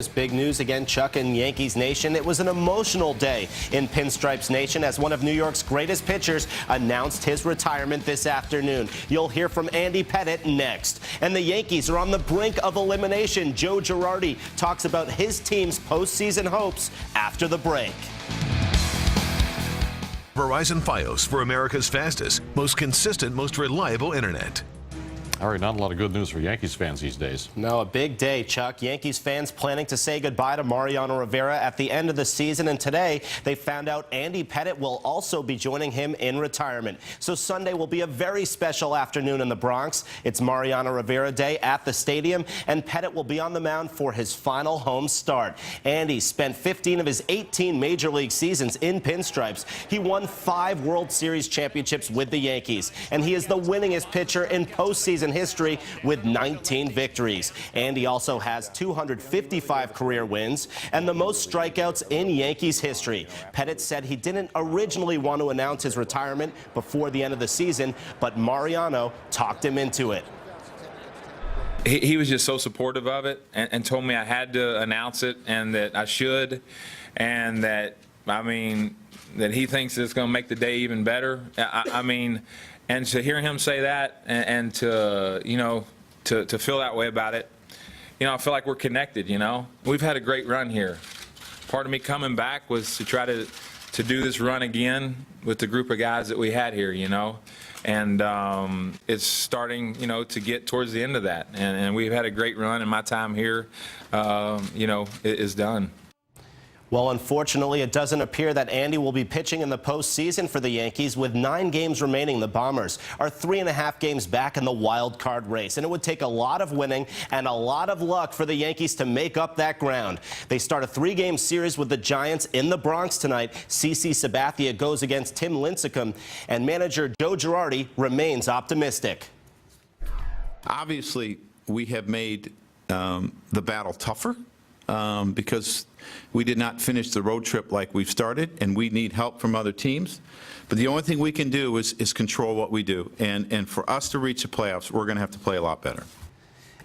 Big news again, Chuck, in Yankees Nation. It was an emotional day in Pinstripes Nation as one of New York's greatest pitchers announced his retirement this afternoon. You'll hear from Andy Pettitte next. And the Yankees are on the brink of elimination. Joe Girardi talks about his team's postseason hopes after the break. Verizon Fios for America's fastest, most consistent, most reliable internet. All right, not a lot of good news for Yankees fans these days. No, a big day, Chuck. Yankees fans planning to say goodbye to Mariano Rivera at the end of the season, and today they found out Andy Pettitte will also be joining him in retirement. So Sunday will be a very special afternoon in the Bronx. It's Mariano Rivera Day at the stadium, and Pettitte will be on the mound for his final home start. Andy spent 15 of his 18 Major League seasons in Pinstripes. He won 5 World Series championships with the Yankees, and he is the winningest pitcher in postseason history with 19 victories. Andy also has 255 career wins and the most strikeouts in Yankees history. Pettitte said he didn't originally want to announce his retirement before the end of the season, but Mariano talked him into it. He was just so supportive of it and told me I had to announce it and that I should, and that, I mean, that he thinks it's going to make the day even better. I mean, and to hear him say that and to, you know, to feel that way about it, you know, I feel like we're connected, you know. We've had a great run here. Part of me coming back was to try to do this run again with the group of guys that we had here, you know. And it's starting, you know, to get towards the end of that. And we've had a great run, and my time here, you know, is done. Well, unfortunately, it doesn't appear that Andy will be pitching in the postseason for the Yankees. With 9 games remaining, the Bombers are 3.5 games back in the wild card race, and it would take a lot of winning and a lot of luck for the Yankees to make up that ground. They start a 3-game series with the Giants in the Bronx tonight. CC Sabathia goes against Tim Lincecum, and manager Joe Girardi remains optimistic. Obviously, we have made the battle tougher because we did not finish the road trip like we've started, and we need help from other teams. But the only thing we can do is control what we do. And for us to reach the playoffs, we're going to have to play a lot better.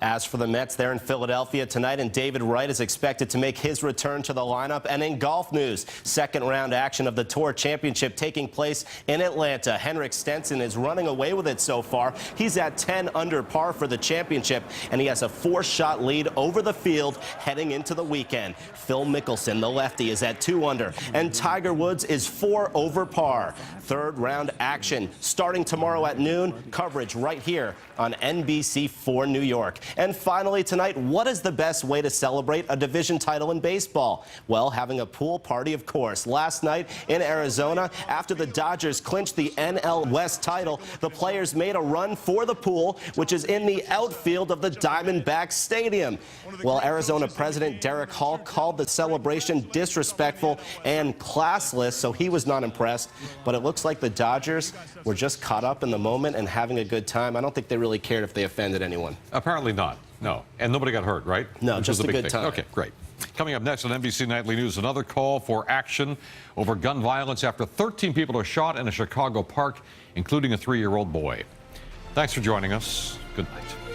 As for the Mets, they're in Philadelphia tonight, and David Wright is expected to make his return to the lineup. And in golf news, second-round action of the Tour Championship taking place in Atlanta. Henrik Stenson is running away with it so far. He's at 10 under par for the championship, and he has a 4-shot lead over the field heading into the weekend. Phil Mickelson, the lefty, is at 2 under, and Tiger Woods is 4 over par. Third-round action starting tomorrow at noon. Coverage right here on NBC4 New York. And finally tonight, what is the best way to celebrate a division title in baseball? Well, having a pool party, of course. Last night in Arizona, after the Dodgers clinched the NL West title, the players made a run for the pool, which is in the outfield of the Diamondbacks Stadium. Well, Arizona President Derek Hall called the celebration disrespectful and classless, so he was not impressed. But it looks like the Dodgers were just caught up in the moment and having a good time. I don't think they really cared if they offended anyone. Apparently not. No. And nobody got hurt, right? No, Which just was a big good thing. time. Okay, great. Coming up next on NBC Nightly News, another call for action over gun violence after 13 people are shot in a Chicago park, including a 3-year-old boy. Thanks for joining us. Good night.